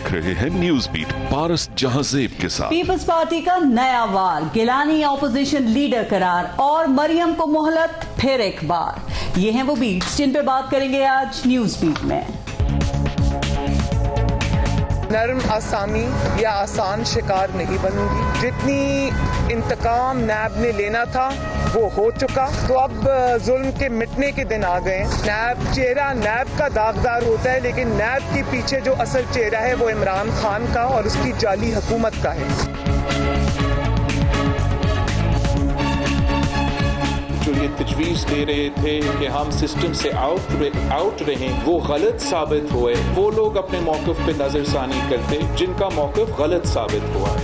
देख रहे हैं न्यूज बीट पारस जहांजेब के साथ। पीपल्स पार्टी का नया वार, गिलानी ऑपोजिशन लीडर करार और मरियम को मोहलत फिर एक बार। ये हैं वो बीट्स जिन पे बात करेंगे आज न्यूज बीट में। नर्म आसामी या आसान शिकार नहीं बनूंगी। जितनी इंतकाम नैब ने लेना था वो हो चुका, तो अब जुल्म के मिटने के दिन आ गए। नैब चेहरा नैब का दागदार होता है, लेकिन नैब के पीछे जो असल चेहरा है वो इमरान खान का और उसकी जाली हुकूमत का है। जो ये तजवीज़ दे रहे थे कि हम सिस्टम से आउट रहें, वो गलत साबित हुए। वो लोग अपने मौक़िफ़ पे नज़रसानी करते जिनका मौक़िफ़ गलत साबित हुआ।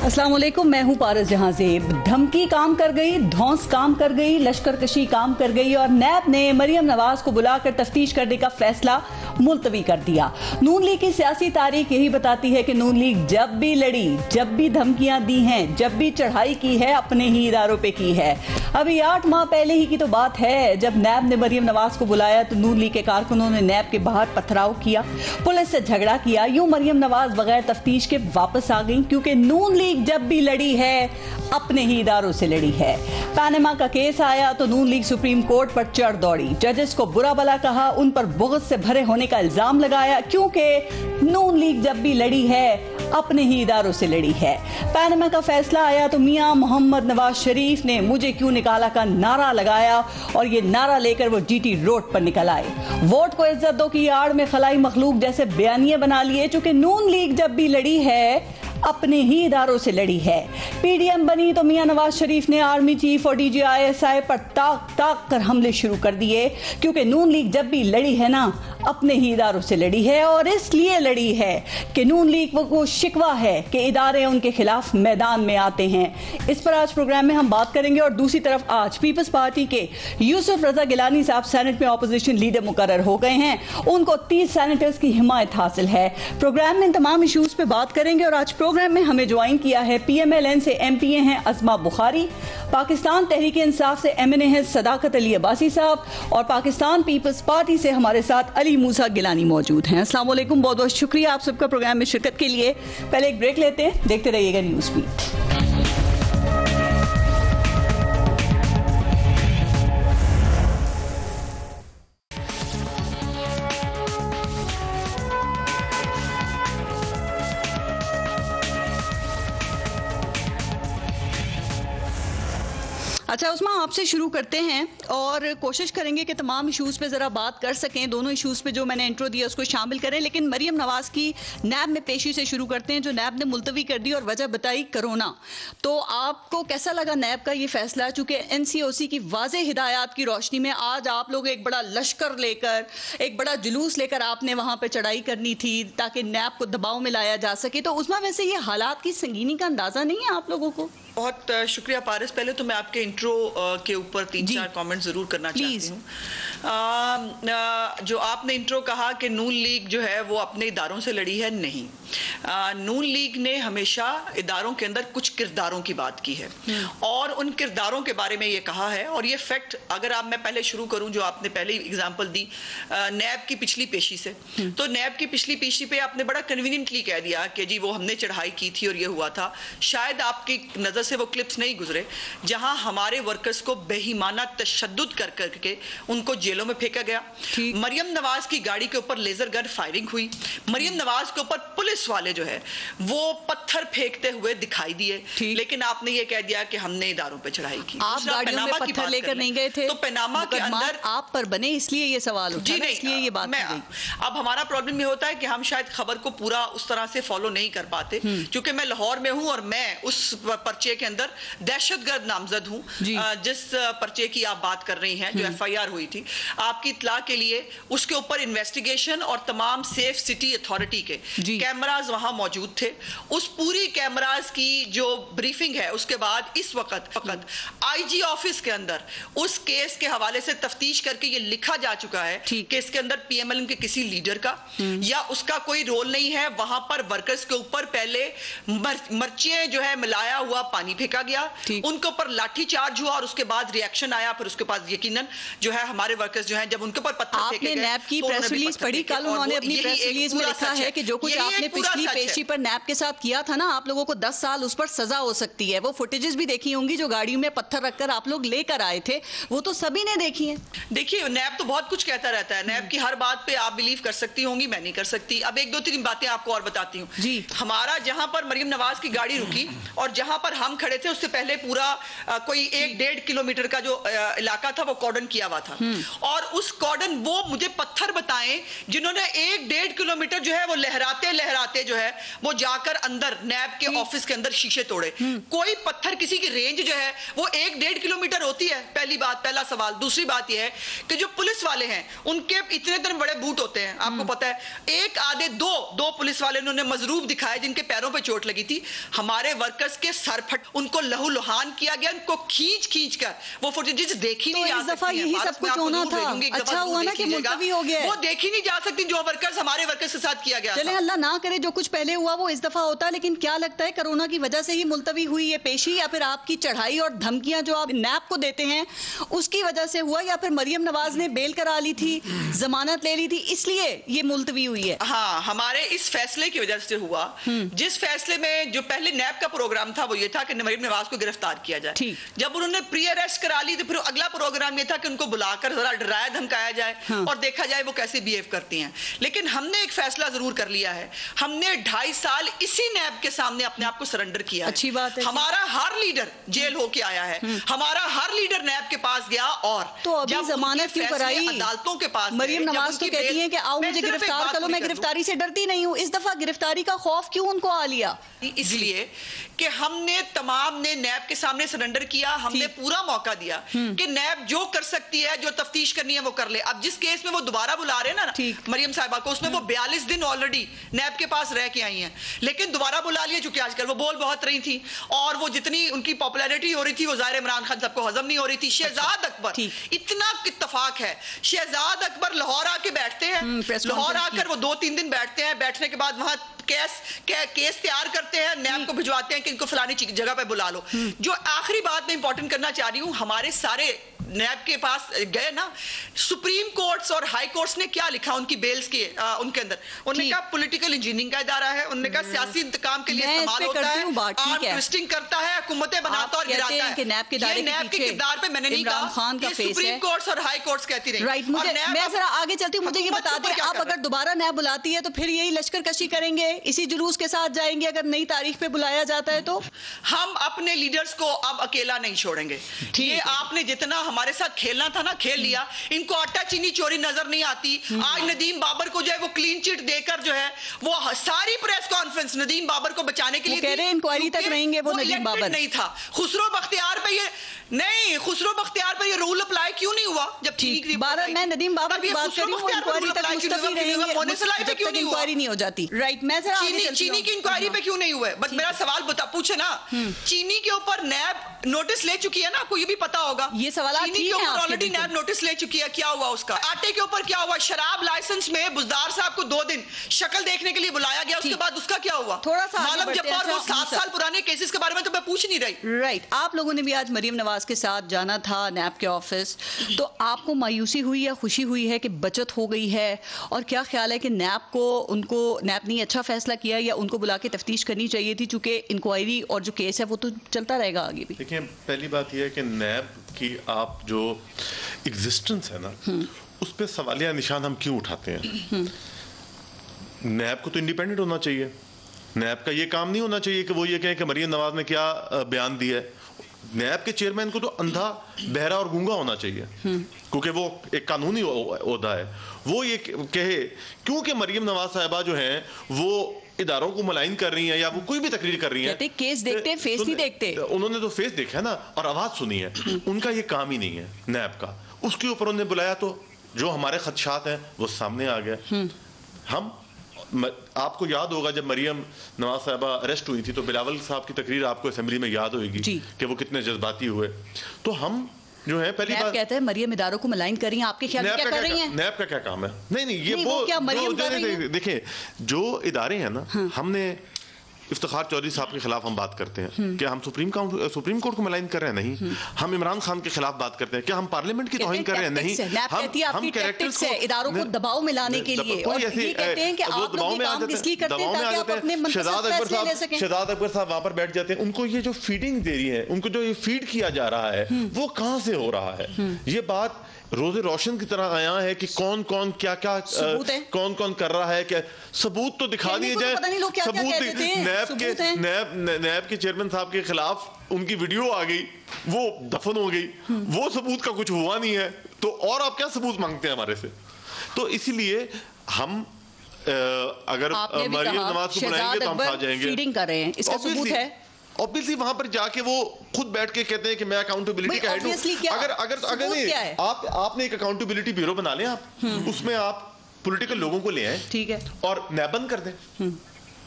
अस्सलाम वालेकुम, मैं हूं पारस जहांजेब। धमकी काम कर गई, धौंस काम कर गई, लश्करकशी काम कर गई और नैब ने मरियम नवाज को बुलाकर तफ्तीश करने का फैसला मुलतवी कर दिया। नून लीग की सियासी तारीख यही बताती है कि नून लीग जब भी लड़ी, जब भी धमकियां दी हैं, जब भी चढ़ाई की है, अपने ही इदारों पे की है। अभी 8 माह पहले ही की तो बात है, जब नैब ने मरियम नवाज को बुलाया तो नून लीग के कारकुनों ने नैब के बाहर पथराव किया, पुलिस से झगड़ा किया। यूं मरियम नवाज बगैर तफ्तीश के वापस आ गई, क्योंकि नून लीग जब भी लड़ी है अपने ही इदारों से लड़ी है। पैनामा का केस आया तो नून लीग सुप्रीम कोर्ट पर चढ़ दौड़ी, जजेस को बुरा भला कहा, उन पर बुग़्ज़ से भरे होने का इल्जाम लगाया, क्योंकि नून लीग जब भी लड़ी है अपने ही इदारों से लड़ी है। पैनामा का फैसला आया तो मियां मोहम्मद नवाज शरीफ ने मुझे क्यों निकाला का नारा लगाया और ये नारा लेकर वो जीटी रोड पर निकल आए। वोट को इज्जत दो की आड़ में खलाई मखलूक जैसे बयानिए बना लिए, चूंकि नून लीग जब भी लड़ी है अपने ही इदारों से लड़ी है। पीडीएम बनी तो मियां नवाज शरीफ ने आर्मी चीफ और डीजीआईएसआई पर ताक कर हमले शुरू कर दिए, क्योंकि नून लीग जब भी लड़ी है ना अपने ही इदारों से लड़ी है। और इसलिए लड़ी है कि नून लीग को शिकवा है कि इदारे उनके खिलाफ मैदान में आते हैं। इस पर आज प्रोग्राम में हम बात करेंगे। और दूसरी तरफ आज पीपल्स पार्टी के यूसुफ रजा गिलानी साहब सेनेट में ऑपोजिशन लीडर मुकर्रर हो गए हैं, उनको 30 सेनेटर्स की हिमायत हासिल है। प्रोग्राम में इन तमाम इशूज पे बात करेंगे। और आज प्रोग्राम में हमें ज्वाइन किया है पीएमएलएन से एमपीए हैं अज़मा बुखारी, पाकिस्तान तहरीक इंसाफ से एमएनए हैं सदाकत अली अब्बासी साहब और पाकिस्तान पीपल्स पार्टी से हमारे साथ अली मूसा गिलानी मौजूद हैं। अस्सलाम वालेकुम, बहुत बहुत शुक्रिया आप सबका प्रोग्राम में शिरकत के लिए। पहले एक ब्रेक लेते हैं, देखते रहिएगा न्यूज बीट। अच्छा उस्मा, आपसे शुरू करते हैं और कोशिश करेंगे कि तमाम इशूज़ पे ज़रा बात कर सकें। दोनों इशूज़ पे जो मैंने इंट्रो दिया उसको शामिल करें, लेकिन मरियम नवाज की नैब में पेशी से शुरू करते हैं, जो नैब ने मुलतवी कर दी और वजह बताई कोरोना। तो आपको कैसा लगा नैब का ये फैसला? चूँकि एनसीओसी की वाज़ेह हिदायत की रोशनी में आज आप लोग एक बड़ा लश्कर लेकर, एक बड़ा जुलूस लेकर आपने वहाँ पर चढ़ाई करनी थी ताकि नैब को दबाव में लाया जा सके। तो उस्मा, वैसे ये हालात की संगीनी का अंदाज़ा नहीं है आप लोगों को? बहुत शुक्रिया पारस। पहले तो मैं आपके इंट्रो के ऊपर 3-4 कमेंट जरूर करना चाहती हूँ। जो आपने इंट्रो कहा कि नून लीग जो है वो अपने इदारों से लड़ी है, नहीं। नून लीग ने हमेशा इदारों के अंदर कुछ किरदारों की बात की है और उन किरदारों के बारे में ये कहा है। और ये फैक्ट, अगर मैं पहले शुरू करूं जो आपने पहले एग्जांपल दी नैब की पिछली पेशी से, तो नैब की पिछली पेशी पे आपने बड़ा कन्वीनियंटली कह दिया कि जी वो हमने चढ़ाई की थी और ये हुआ था। शायद आपकी नजर से वो क्लिप्स नहीं गुजरे जहां हमारे वर्कर्स को बेईमाना तशद्दुद कर करके उनको जेलों में फेंका गया। मरियम नवाज की गाड़ी के ऊपर लेजर गन फायरिंग हुई। मरियम नवाज के ऊपर पुलिस वाले जो है वो पत्थर फेंकते हुए दिखाई दिए, लेकिन आपने ये कह दिया कि हमने इदारों पे चढ़ाई की। आप गाड़ियों में पत्थर लेकर नहीं गए थे, तो पनामा के अंदर आप पर बने, इसलिए ये सवाल उठा, इसलिए ये बात की गई। अब हमारा प्रॉब्लम ये होता है कि हम शायद खबर को पूरा उस तरह से फॉलो नहीं कर पाते, क्योंकि मैं लाहौर में हूं और मैं उस पर्चे के अंदर दहशतगर्द नामजद हूं जिस पर्चे की आप बात कर रही हैं, जो एफआईआर हुई थी। आपकी इत्तला के लिए उसके ऊपर इन्वेस्टिगेशन और तमाम सेफ सिटी अथॉरिटी के कैमराज वहां मौजूद थे। उस पूरी कैमराज की जो ब्रीफिंग है उसके बाद इस वक्त आईजी ऑफिस के अंदर उस केस के हवाले से तफ्तीश करके ये लिखा जा चुका है कि इसके अंदर पीएमएलएन के किसी लीडर का या उसका कोई रोल नहीं है। वहां पर वर्कर्स के ऊपर पहले मर्चियां जो है मिलाया हुआ पानी फेंका गया, उनके ऊपर लाठीचार्ज चार्ज हुआ और उसके बाद रिएक्शन आया, फिर उसके बाद यकीनन जो है हमारे वर्कर्स जो हैं जब उनके ऊपर पत्थर फेंके गए। आपने नैब की प्रेस रिलीज पढ़ी कल? उन्होंने अपनी प्रेस रिलीज में लिखा है कि जो कुछ आपने पिछली पेशी पर नैब के साथ किया था ना, आप लोगों को 10 साल उस पर सजा हो सकती है। वो फुटेजेस भी देखी होंगी जो गाड़ियों में पत्थर रखकर आप लोग लेकर आए थे, वो तो सभी ने देखी है। देखिए नैब तो बहुत कुछ कहता रहता है, नैब की हर बात पे आप बिलीव कर सकती होंगी, मैं नहीं कर सकती। अब एक दो तीन बातें आपको और बताती हूँ जी। हमारा जहां पर मरियम नवाज की गाड़ी रुकी और जहां पर हम खड़े थे उससे पहले पूरा कोई 1-1.5 किलोमीटर का जो इलाका था वो कॉर्डन किया हुआ था, और उस कॉर्डन वो मुझे पत्थर बताएं जिन्होंने 1-1.5 किलोमीटर जो है वो लहराते लहराते जो है वो जाकर अंदर नैब के ऑफिस के अंदर शीशे तोड़े। कोई पत्थर किसी की रेंज जो है वो 1-1.5 किलोमीटर होती है, पहली बात, पहला सवाल। दूसरी बात यह है कि जो पुलिस वाले हैं उनके इतने इतने बड़े बूट होते हैं, आपको पता है, एक आधे दो पुलिस वाले उन्होंने मजरूब दिखाए जिनके पैरों पे चोट लगी थी। हमारे वर्कर्स के सर फट, उनको लहू लुहान किया गया, उनको खींच कर वो फुटेजेस देखी नहीं जा सकती। यही सब कुछ होना था। अच्छा हुआ ना कि मुलतवी हो गया, वो देखी नहीं जा सकती जो वर्कर्स हमारे वर्कर्स के साथ किया गया। चले अल्लाह ना करे जो कुछ पहले हुआ वो इस दफा होता, लेकिन क्या लगता है कोरोना की वजह से ही मुलतवी हुई ये पेशी, या फिर आपकी चढ़ाई और धमकियां जो आप नैब को देते हैं उसकी वजह से हुआ, या फिर मरियम नवाज ने बेल करा ली थी, जमानत ले ली थी, इसलिए ये मुलतवी हुई है? हाँ, हमारे इस फैसले की वजह से हुआ। जिस फैसले में जो पहले नैब का प्रोग्राम था वो ये था कि मरियम नवाज को गिरफ्तार किया जाए। जब उन्होंने प्री अरेस्ट करा ली तो फिर अगला प्रोग्राम ये था कि उनको बुलाकर जरा डराया धमकाया जाए और देखा जाए वो कैसे बिहेव करती हैं। लेकिन हमने एक फैसला जरूर कर लिया है, हमने 2.5 साल इसी नैब के सामने अपने आप को सरेंडर किया। अच्छी बात है। हमारा हर लीडर जेल होके आया है, हमारा हर लीडर नैब के पास गया, और तो अभी जमानत क्यों कराई? अदालतों के पास मरियम नवाज तो कहती हैं कि आओ मुझे गिरफ्तार करो, मैं गिरफ्तारी से डरती नहीं हूं। इस दफा गिरफ्तारी का खौफ क्यों उनको आ लिया? इसलिए कि हमने तमाम ने नैब के सामने सरेंडर किया, हमने पूरा मौका दिया कि नैब जो कर सकती है, जो तफ्तीश करनी है वो कर ले। अब जिस केस में वो दोबारा बुला रहे हैं ना मरियम साहिबा को, उसमें वो 42 दिन ऑलरेडी नैब के पास रह के आई हैं, लेकिन दोबारा बुला लिया चूंकि आजकल वो बोल बहुत रही थी और वो जितनी उनकी पॉपुलैरिटी हो रही थी वो ज़ाहिर इमरान खान साहब को हजम नहीं हो रही थी। शहजाद अकबर, इतना इत्तफाक है, शहजाद अकबर लाहौर आके बैठते हैं, लाहौर आकर वो 2-3 दिन बैठते हैं, बैठने के बाद वहां केस तैयार करते हैं, नैब को भिजवाते हैं कि इनको फलानी जगह पे बुला लो। जो आखिरी बात मैं इंपॉर्टेंट करना चाह रही हूं, हमारे सारे नैब के पास गए ना, सुप्रीम कोर्ट्स और हाई कोर्ट्स ने क्या लिखा उनकी बेल्स के उनके अंदर, उन्होंने कहा पॉलिटिकल इंजीनियरिंग का इदारा है, उन्होंने कहा सियासी इंतकाम के लिए इस्तेमाल होता है, आर्म ट्विस्टिंग करता है, हुकूमतें बनाता और गिराता है। ये नैब के किरदार पे मैंने नहीं कहा, ये सुप्रीम कोर्ट्स और हाई कोर्ट्स कहती रही। राइट, मैं जरा आगे चलती हूँ, मुझे ये बता दें आप अगर दोबारा नैब बुलाती है तो फिर यही लश्कर कशी करेंगे, इसी जुलूस के साथ जाएंगे अगर नई तारीख पे बुलाया जाता है तो? हम अपने लीडर्स को अब अकेला नहीं छोड़ेंगे। ये आपने जितना हमारे साथ खेलना था ना खेल लिया, इनको आटा चीनी चोरी नजर नहीं आती। आज नदीम बाबर को जो है वो क्लीन चिट देकर जो है वो सारी प्रेस कॉन्फ्रेंस नदीम बाबर को बचाने के लिए कह रहे हैं इंक्वायरी तक रहेंगे, वो नदीम बाबर नहीं था। खुसरो बख्तियार पे ये नहीं, खुसरो बख्तियार पर ये रूल अप्लाई क्यों नहीं हुआ? जब ठीक मैं नदीम बाबर की बात कर रही हूं, इंक्वायरी तक मुस्तफी रहेंगे, मोनेसलाई पे क्यों नहीं हुआ? इंक्वायरी नहीं हो जाती। राइट, मैं जरा चीनी की इंक्वायरी पे क्यों नहीं हुआ? बस मेरा सवाल पूछे ना, चीनी के ऊपर नैब नोटिस ले चुकी है ना, आपको ये भी पता होगा। ये सवाल चीनी के ऊपर ऑलरेडी नैब नोटिस ले चुकी है, क्या हुआ उसका? आटे के ऊपर क्या हुआ? शराब लाइसेंस में बुजदार साहब को 2 दिन शक्ल देखने के लिए बुलाया गया, उसके बाद उसका क्या हुआ? थोड़ा सा मालूम जब्बार वो 7 साल पुराने केसेस के बारे में तो मैं पूछ नहीं रही। राइट, आप लोगों ने भी आज मरियम नवाज के साथ जाना था नैब के ऑफिस, तो आपको मायूसी हुई या खुशी हुई है कि बचत हो गई है? और क्या ख्याल है कि नैब ने अच्छा फैसला किया या उनको बुला के तफ्तीश करनी चाहिए थी, चूंकि इंक्वायरी और जो केस है वो तो चलता रहेगा आगे भी? देखिए, पहली बात यह है कि नैब की आप जो एग्जिस्टेंस है ना, उस पर सवालिया निशान हम क्यों उठाते हैं? नैब को तो इंडिपेंडेंट होना चाहिए। नैब का ये काम नहीं होना चाहिए कि वो ये कहें कि मरियम नवाज ने क्या बयान दिया है। नैब के चेयरमैन को तो अंधा, बहरा और गूंगा होना चाहिए, क्योंकि वो एक कानूनी ओहदा है। वो ये कहे क्योंकि मरियम नवाज साहिबा जो हैं वो इदारों को मुलायन कर रही हैं या वो कोई भी तकरीर कर रही हैं, केस देखते फेस नहीं देखते। उन्होंने तो फेस देखा है ना और आवाज सुनी है, उनका ये काम ही नहीं है नैब का। उसके ऊपर उन्होंने बुलाया तो जो हमारे खदशात हैं वो सामने आ गए। हम आपको याद होगा जब मरियम नवाज साहिबा अरेस्ट हुई थी तो बिलावल साहब की तकरीर आपको असेंबली में याद होगी कि वो कितने जज्बाती हुए। तो हम जो है पहली बात कहते हैं मरियम इदारों को मलाइन कर रही हैं, आपके ख्याल में क्या कर रही हैं? नैब का क्या काम है? नहीं ये वो क्या मरियम कर रही है? देखिए, जो इदारे हैं ना, हमने इफ्तिखार चौधरी साहब के खिलाफ हम बात करते हैं, क्या हम सुप्रीम कोर्ट को मलाइन कर रहे हैं? नहीं। हम इमरान खान के खिलाफ बात करते हैं, क्या हम पार्लियामेंट की तौहीन कर रहे हैं? नहीं। हम कैरेक्टर्स को इदारों को दबाव में लाने के लिए, और ये कहते हैं कि आप लोग ये काम इसलिए करते हैं ताकि आप अपने मनपसंद फैसले ले सकें। शहजाद अकबर साहब वहां पर बैठ जाते हैं, उनको ये जो फीडिंग दे रही है, उनको जो ये फीड किया जा रहा है, वो कहां से हो रहा है? ये बात रोज़े रोशन की तरह आया है कि कौन कौन क्या क्या कौन कौन कर रहा है, क्या सबूत तो दिखा दिए जाए। सबूत नैब के चेयरमैन साहब के खिलाफ उनकी वीडियो आ गई, वो दफन हो गई, वो सबूत का कुछ हुआ नहीं है, तो और आप क्या सबूत मांगते हैं हमारे से? तो इसीलिए हम अगर मरियम नवाज को बुलाएंगे तो हम खा जाएंगे। फीडिंग कर रहे हैं, इसका सबूत है। ऑब्वियसली वहां पर जाके वो खुद बैठ के कहते हैं कि मैं अकाउंटेबिलिटी का हेड हूं। अगर नहीं, आपने एक अकाउंटेबिलिटी ब्यूरो बना लें, आप उसमें आप पॉलिटिकल लोगों को ले आए, ठीक है, और नैबंद कर दें,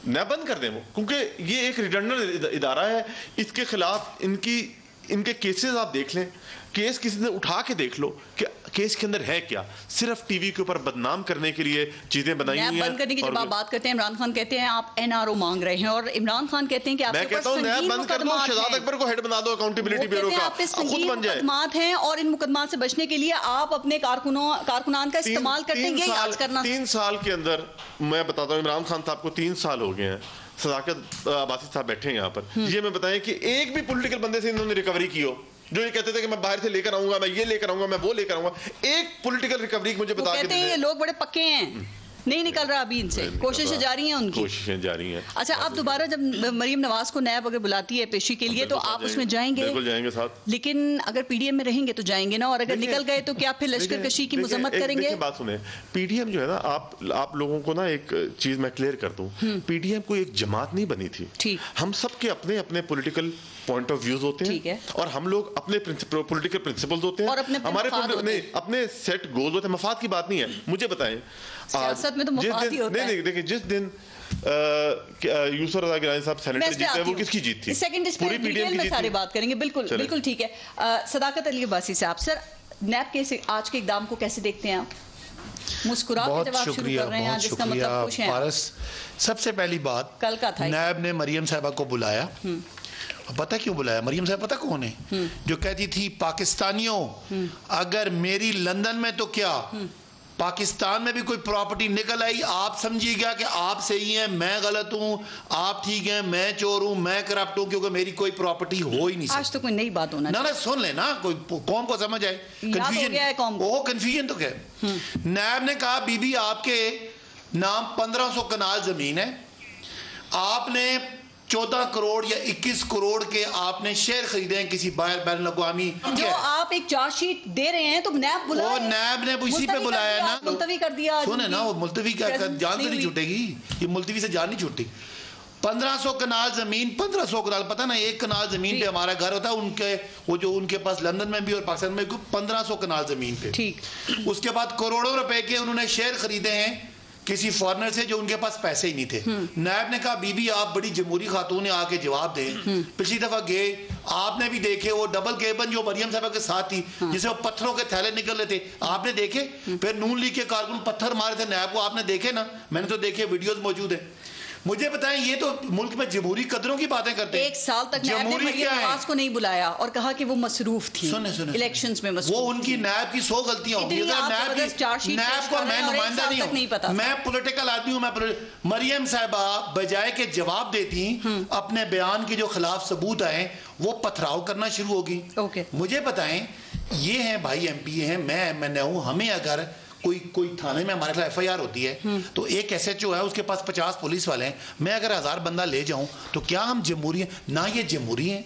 नैबंद कर दें वो, क्योंकि ये एक रिडंडेंट इदारा है, इसके खिलाफ इनके केसेस आप देख लें, केस किसी ने उठा के देख लो कि केस के अंदर है क्या, सिर्फ टीवी के ऊपर बदनाम करने के लिए चीजें बनाई हुई हैं। बंद करने की जब आप बात करते हैं, इमरान खान कहते हैं आप एनआरओ मांग रहे हैं, और इमरान खान कहते हैं कि मैं कहता हूं नैब बंद कर दो, शहजाद अकबर को हेड बना दो अकाउंटेबिलिटी ब्यूरो का, खुद बन जाए। मुकदमात हैं और इन मुकदमात से बचने के लिए आप अपने कारकुनान का इस्तेमाल करते हैं, यही आज करना। 3 साल के अंदर मैं बताता हूँ, इमरान खान साहब को 3 साल हो गए हैं, सदाकत अब्बासी साहब बैठे हैं यहाँ पर, ये मैं बताएं कि एक भी पॉलिटिकल बंदे से इन्होंने रिकवरी की हो जो ये कहते थे कि मैं बाहर से लेकर आऊंगा, मैं ये लेकर आऊंगा, मैं वो लेकर आऊंगा, एक पॉलिटिकल रिकवरी मुझे बता के कहते हैं ये लोग बड़े पक्के हैं, नहीं निकल रहा अभी इनसे, कोशिशें जारी हैं उनकी, कोशिशें जारी हैं। अच्छा, आप दोबारा जब मरियम नवाज को नैब अगर बुलाती है पेशी के लिए तो आप उसमें जाएंगे? बिल्कुल जाएंगे साथ। लेकिन अगर पीडीएम में रहेंगे तो जाएंगे ना, और अगर निकल गए तो क्या फिर लश्कर कशी की मजम्मत करेंगे? बात सुने, पीडीएम जो है ना, आप लोगों को ना एक चीज मैं क्लियर कर दूं, पीडीएम कोई एक जमात नहीं बनी थी, हम सबके अपने अपने पॉलिटिकल पॉइंट ऑफ व्यूज होते हैं, और हम लोग अपने पॉलिटिकल प्रिंसिपल्स होते हैं, और हमारे अपने सेट गोल्स होते हैं। मफाद की बात नहीं है, मुझे बताएं, सियासत में तो मफाद ही होता है। नहीं, देखिए जिस दिन यूसुफ रज़ा गिलानी साहब सेनेटर जीते, वो किसकी जीत थी? पूरी पीडीएम में सारी बात करेंगे, बिल्कुल बिल्कुल ठीक है। सदाकत अली अब्बासी साहब, सर नैब के आज के इक़दाम को कैसे देखते हैं आप? मुस्कुरा के जवाब शुरू कर रहे हैं, जिसका मतलब खुश हैं पारस। सबसे पहली बात, कल का था, नैब ने मरियम साहिबा को बुलाया, पता क्यों बुलाया? मरियम साहब पता कौन है? जो कहती थी पाकिस्तानियों अगर मेरी लंदन में तो क्या पाकिस्तान में भी कोई प्रॉपर्टी निकल आई, आप समझिएगा कि आप सही हैं, मैं गलत हूं, आप ठीक हैं, मैं चोर हूं, मैं करप्ट हूं, क्योंकि मेरी कोई प्रॉपर्टी हो ही नहीं सकती। आज तो कोई नई बात होना ना, सुन लेना, कोई कौम को समझ आए। कंफ्यूजन, वो कंफ्यूजन तो क्या? नैब ने कहा बीबी आपके नाम 1500 कनाल जमीन है, आपने 14 करोड़ या 21 करोड़ के आपने शेयर खरीदे हैं किसी बैन अवी, जो आप एक चार्जशीट दे रहे हैं तो नैब बुलाया, वो नैब ने इसी पे बुलाया ना, मुलतवी कर दिया। सुने ना, वो मुलतवी क्या जान तो नहीं छूटेगी, ये मुलतवी से जान नहीं छूटती। 1500 कनाल जमीन, 1500 कनाल, पता ना, एक कनाल जमीन पे हमारा घर होता है, उनके वो जो उनके पास लंदन में भी और पाकिस्तान में 1500 कनाल जमीन पे, ठीक। उसके बाद करोड़ों रुपए के उन्होंने शेयर खरीदे हैं किसी फॉरेनर से जो उनके पास पैसे ही नहीं थे। नैब ने कहा बीबी आप बड़ी जमहूरी खातून है, आके जवाब दें। पिछली दफा गए, आपने भी देखे वो डबल केबन जो मरियम साहबा के साथ थी, जिसे वो पत्थरों के थैले निकल रहे थे, आपने देखे? फिर नून लीग के कारकुन पत्थर मारे थे नैब को, आपने देखे ना? मैंने तो देखे, वीडियोस मौजूद है। मुझे बताएं, ये तो मुल्क में जमहूरी कदरों की बातें करते हैं। 1 साल तक नैब ने मरियम नवाज को नहीं बुलाया और कहा कि वो मसरूफ थी, इलेक्शंस में मसरूफ। वो उनकी नैब की 100 गलतियां होंगी। नैब को मैं नुमाइंदा नहीं हूं, मैं पॉलिटिकल आदमी हूं। मैं मरियम साहिबा बजाय के जवाब देती, अपने बयान के जो खिलाफ सबूत आए वो पथराव करना शुरू होगी। मुझे बताएं, ये हैं भाई MP हैं, मैं MNA हूं, हमें अगर कोई थाने में हमारे खिलाफ FIR होती है तो एक SHO है, उसके पास 50 पुलिस वाले हैं, मैं अगर 1000 बंदा ले जाऊं तो क्या हम जमहूरी हैं? ना ये जमहूरी हैं,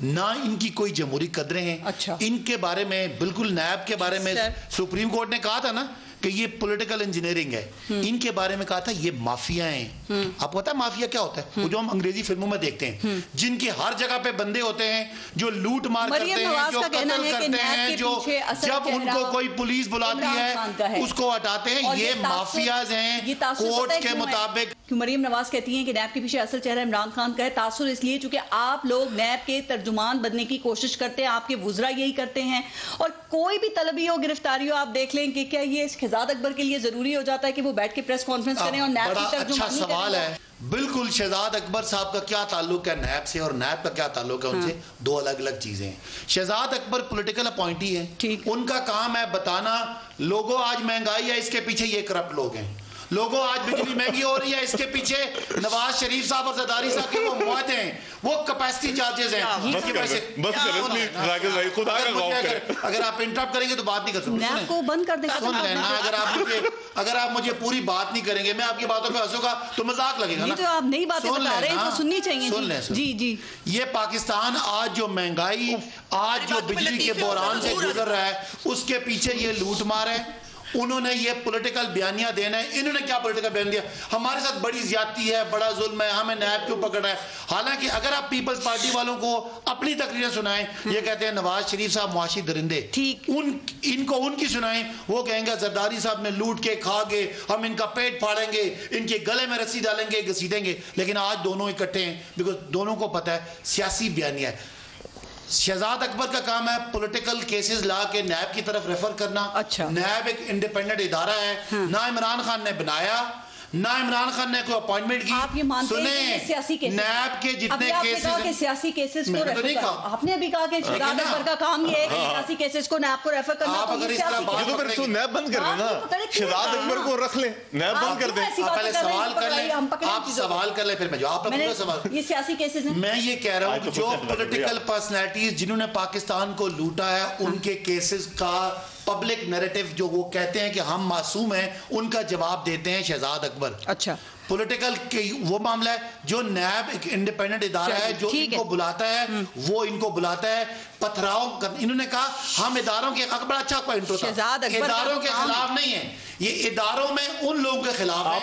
ना इनकी कोई जमहूरी कदरें हैं। अच्छा। इनके बारे में बिल्कुल नैब के बारे में सुप्रीम कोर्ट ने कहा था ना कि ये पॉलिटिकल इंजीनियरिंग है। इनके बारे में कहा था ये माफिया हैं। आपको पता है माफिया क्या होता है? वो जो हम अंग्रेजी फिल्मों में देखते हैं, जिनके हर जगह पे बंदे होते हैं जो लूट मार करते हैं, जो कत्ल करते हैं, जो जब उनको कोई पुलिस बुलाती है उसको हटाते हैं, ये माफियाज हैं कोर्ट के मुताबिक। मरियम नवाज कहती हैं कि नैब के पीछे असल चेहरा इमरान खान का है। तासुर इसलिए चूंकि आप लोग नैब के तर्जुमान बनने की कोशिश करते हैं, आपके वुज़रा यही करते हैं, और कोई भी तलबी हो, गिरफ्तारी हो, आप देख लें कि क्या ये शहजाद अकबर के लिए जरूरी हो जाता है कि वो बैठ के प्रेस कॉन्फ्रेंस करें और नैब की तर्जुमानी करें? सवाल है, बिल्कुल शहजाद अकबर साहब का क्या ताल्लुक है नैब से और नैब का क्या ताल्लुक है उनसे? दो अलग अलग चीजें हैं। शहजाद अकबर पॉलिटिकल अपॉइंटी है, उनका काम है बताना लोगों आज महंगाई है, इसके पीछे ये करप्ट लोग हैं, लोगों आज बिजली महंगी हो रही है, इसके पीछे नवाज शरीफ साहब और जरदारी साहब के वो मुआहदे हैं, वो कैपेसिटी चार्जेस हैं। अगर आप इंटरप्ट करेंगे तो बात नहीं कर सकते, को बंद कर देगा। सुन लेना, अगर आप मुझे पूरी बात नहीं करेंगे, मैं आपकी बातों पे हंसूंगा तो मजाक लगेगा ना। तो आप नई बातें बता रहे हैं तो सुननी चाहिए। सुन लें जी जी। ये पाकिस्तान आज जो महंगाई, आज जो बिजली के बहरान से गुजर रहा है, उसके पीछे ये लूट मार है। उन्होंने ये पॉलिटिकल बयानियां देना है। इन्होंने क्या पॉलिटिकल बयान दिया? हमारे साथ बड़ी ज्यादती है, बड़ा जुल्म है, हमें नैब क्यों पकड़ा है? हालांकि अगर आप पीपल्स पार्टी वालों को अपनी तकरीरें सुनाएं, ये कहते हैं नवाज शरीफ साहब मुआशी दरिंदे, इनको उनकी सुनाएं, वो कहेंगे जरदारी साहब ने लूट के खा के हम इनका पेट फाड़ेंगे, इनके गले में रस्सी डालेंगे, घसीटेंगे। लेकिन आज दोनों इकट्ठे हैं बिकॉज दोनों को पता है सियासी बयानिया है। शहजाद अकबर का काम है पॉलिटिकल केसेस ला के नैब की तरफ रेफर करना। अच्छा। नैब एक इंडिपेंडेंट इदारा है, ना इमरान खान ने बनाया, ना इमरान खान ने कोई अपॉइंटमेंट की। आप ये मानते हैं कि सियासी केसेस, नैब के जितने केसेस हैं, सियासी केसेस को रेफर करना, आपने अभी कहा कि शहजाद अकबर का काम ये है कि सियासी केसेस को नैब को रेफर करना। आप अगर इस तरह बात तो फिर नैब बंद कर देना, शहजाद अकबर को रख ले, नैब बंद कर दे। आप पहले सवाल कर ले, आप सवाल कर ले, फिर मैं जवाब दूंगा। सवाल ये सियासी केसेस हैं। मैं ये कह रहा हूँ जो पॉलिटिकल पर्सनैलिटीज जिन्होंने पाकिस्तान को लूटा है, उनके केसेस का पब्लिक नैरेटिव जो वो कहते हैं कि हम मासूम हैं, उनका जवाब देते हैं शहजाद अकबर। अच्छा। पॉलिटिकल वो मामला है जो नैब एक इंडिपेंडेंट इदारा है जो इनको बुलाता है, वो इनको बुलाता है पथराव। इन्होंने कहा हम इदारों के बड़ा अच्छा पॉइंट होता है, इदारों के खिलाफ नहीं है, ये इदारों में उन लोगों के खिलाफ है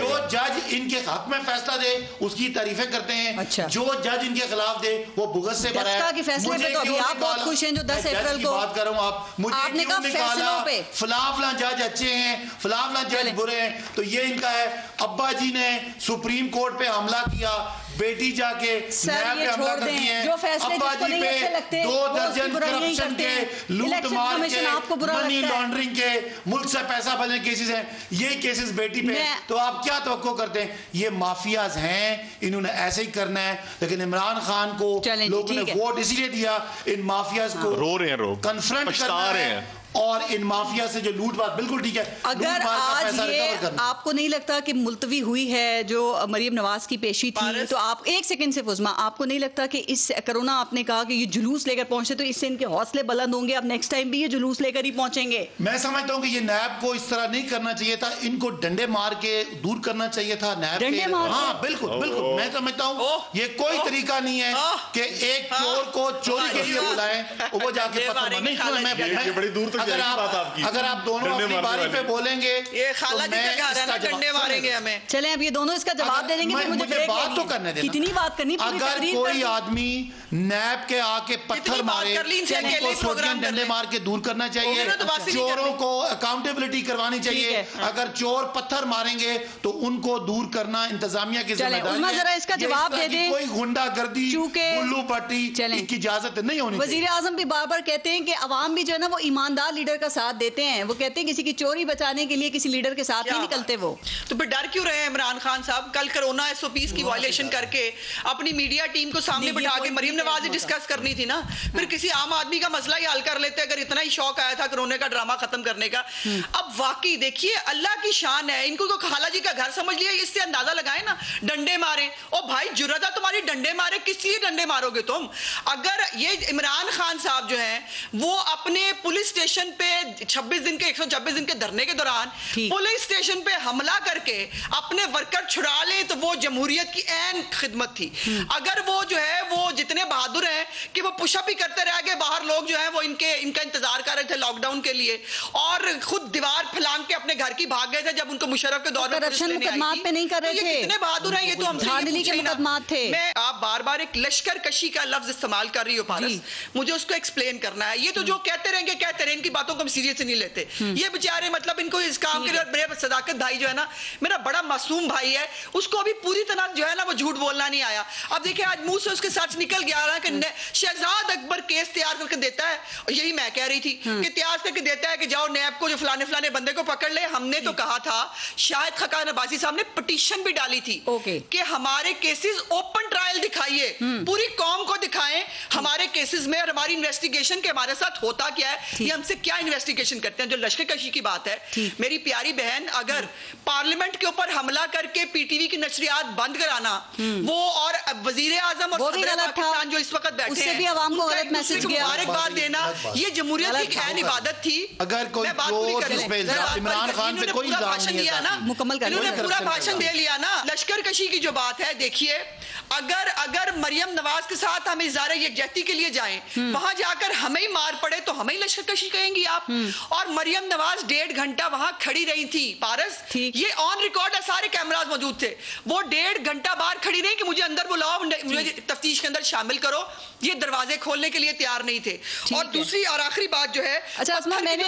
जो जज इनके हक में फैसला दे उसकी तारीफें करते हैं। अच्छा। जो जज इनके खिलाफ दे वो भुगत से भरा है। मुझे तो अभी आप बहुत खुश हैं जो 10 अप्रैल को बात कर रहा हूं, आप मुझे क्यों निकाला? फलाफला जज अच्छे हैं, फलाफला जज बुरे हैं, तो ये इनका है। अब्बा जी ने सुप्रीम कोर्ट पे हमला किया, बेटी जाके नैब पे हमला करती है, अब्बा जी पे 2 दर्जन करप्शन के, लूट मार के, मनी लॉन्ड्रिंग के, मुल्क से पैसा बचने केसेस हैं, ये केसेस बेटी पे। तो आप क्या तवक्को करते हैं? ये माफियाज हैं, इन्होंने ऐसे ही करना है। लेकिन इमरान खान को लोगों ने वोट इसलिए दिया, इन माफियाज को रो रहे हैं, कन्फ्रंट करना है और इन माफिया से जो लूटपाट। बिल्कुल ठीक है। अगर आज ये आपको नहीं लगता कि मुलतवी हुई है जो मरियम नवाज की पेशी थी, तो आप एक सेकंड से फुजमा, आपको नहीं लगता कि इस कोरोना आपने कहा कि ये जुलूस लेकर पहुंचे तो इससे इनके हौसले बुलंद होंगे, अब नेक्स्ट टाइम भी ये जुलूस लेकर ही पहुंचेंगे? मैं समझता हूं कि ये नैब को इस तरह नहीं करना चाहिए था, इनको डंडे मार के दूर करना चाहिए था नैब के। हाँ बिल्कुल बिल्कुल, मैं समझता हूं ये कोई तरीका नहीं है कि एक चोर को चोरी के लिए बुलाएं, वो जाके पत्थर नहीं। बड़ी दूर अगर आप दोनों अपनी बारी पे बोलेंगे, ये खाला जी का घर है ना, डंडे मारेंगे हमें। चलें अब ये दोनों इसका जवाब दे देंगे, मुझे बात तो करने देना। कितनी बात करनी? अगर कोई आदमी नैब के आके पत्थर मारे, डंडे मार के दूर करना चाहिए, चोरों को अकाउंटेबिलिटी करवानी चाहिए। अगर चोर पत्थर मारेंगे तो उनको दूर करना इंतजामिया की जिम्मेदारी है। जरा इसका जवाब दे दें। कोई गुंडागर्दी, उल्लू पट्टी की इजाजत नहीं होनी। वजीर आजम भी बार बार कहते हैं कि अवाम भी जो है ना वो ईमानदार लीडर का साथ देते हैं। वो कहते हैं किसी की चोरी बचाने के लिए किसी लीडर के साथ नहीं निकलते वो। तो फिर डर क्यों रहे हैं इमरान खान साहब? कल कोरोना SOPs की वायलेशन करके अपनी मीडिया टीम को सामने बिठा के मरियम नवाज डिस्कस करनी थी ना, फिर किसी आम आदमी का मसला ही हल कर लेते अगर इतना ही शौक आया था कोरोना का ड्रामा खत्म करने का। अब वाकई देखिए अल्लाह की शान है, इनको तो खाला जी का घर समझ लिया, इससे अंदाजा लगाए ना, डंडे मारे। ओ भाई जुर्रत है तुम्हारी, डंडे मारे, किस लिए डंडे मारोगे तुम? अगर ये इमरान खान साहब जो है वो अपने पुलिस स्टेशन पे 126 दिन के धरने के दौरान पुलिस स्टेशन पे हमला करके अपने वर्कर छुड़ा ले तो वो जमहूरियत की ऐन खिदमत थी। अगर वो जो है वो जितने बहादुर हैं कि वो पुशअप ही करते रह गए, बाहर लोग जो है वो इनका इंतजार कर रहे थे लॉकडाउन के लिए, और खुद दीवार फैलांग के अपने घर की भाग गए थे जब उनको मुशर्रफ के दौर में करप्शन मुकदमात पे नहीं कर रहे थे। कितने बहादुर हैं ये तो हम धांधली के मुकदमात थे। मैं आप बार बार एक लश्कर कशी का लफ्ज इस्तेमाल कर रही हो पारस, मुझे उसको एक्सप्लेन करना है। ये तो जो कहते रहेंगे इनकी बातों को हम सीरियस नहीं लेते। ये बेचारे मतलब इनको इस काम के लिए, मेरे सदाकत भाई जो है ना, मेरा बड़ा मासूम भाई है, उसको अभी पूरी तरह जो है ना वो झूठ बोलना नहीं आया। अब देखिए आज मुंह से उसके साथ निकल गया ना कि शहजाद अकबर केस तैयार करके देता है, और यही मैं कह रही थी कि तैयार करके देता है कि जाओ नैब को जो फलाने फलाने बंदे को पकड़ ले। हमने तो कहा था, शायद खकान अब्बासी साहब ने पिटीशन भी डाली थी कि हमारे केसेस ओपन ट्रायल दिखाइए, पूरी कौम को दिखाएं हमारे केसेस में और हमारी इन्वेस्टिगेशन के हमारे साथ होता क्या है, ये हमसे क्या इन्वेस्टिगेशन करते हैं। जो लश्कर-ए-कशी की बात है, मेरी प्यारी बहन, अगर पार्लियामेंट के ऊपर हमला करके पीटीवी की नशरियात बंद कराना, वो और वजीर आजम और सदर पाकिस्तान जो इस वक्त बैठे हैं, भी आवाम को गलत मैसेज मुबारकबाद देना, ये जमहूरियत की अहम इबादत थी। अगर कोई इमरान खान पे कोई भाषण दिया ना, मुकम्मल कर, इन्होंने पूरा भाषण दे लिया ना। लश्कर-कशी की जो बात है, देखिए अगर मरियम नवाज के साथ हम इज़हार यकजहती के लिए जाएं, वहां जाकर हमें ही मार पड़े तो हमें ही लश्कर-कशी कहेंगी आप। और मरियम नवाज 1.5 घंटा वहां खड़ी रही थी पारस, ये ऑन रिकॉर्ड है, सारे कैमरास मौजूद थे। वो 1.5 घंटा बाहर खड़ी रही कि मुझे अंदर बुलाओ, मुझे तफ्तीश के अंदर शामिल करो, ये दरवाजे खोलने के लिए तैयार नहीं थे। और दूसरी और आखिरी बात जो है,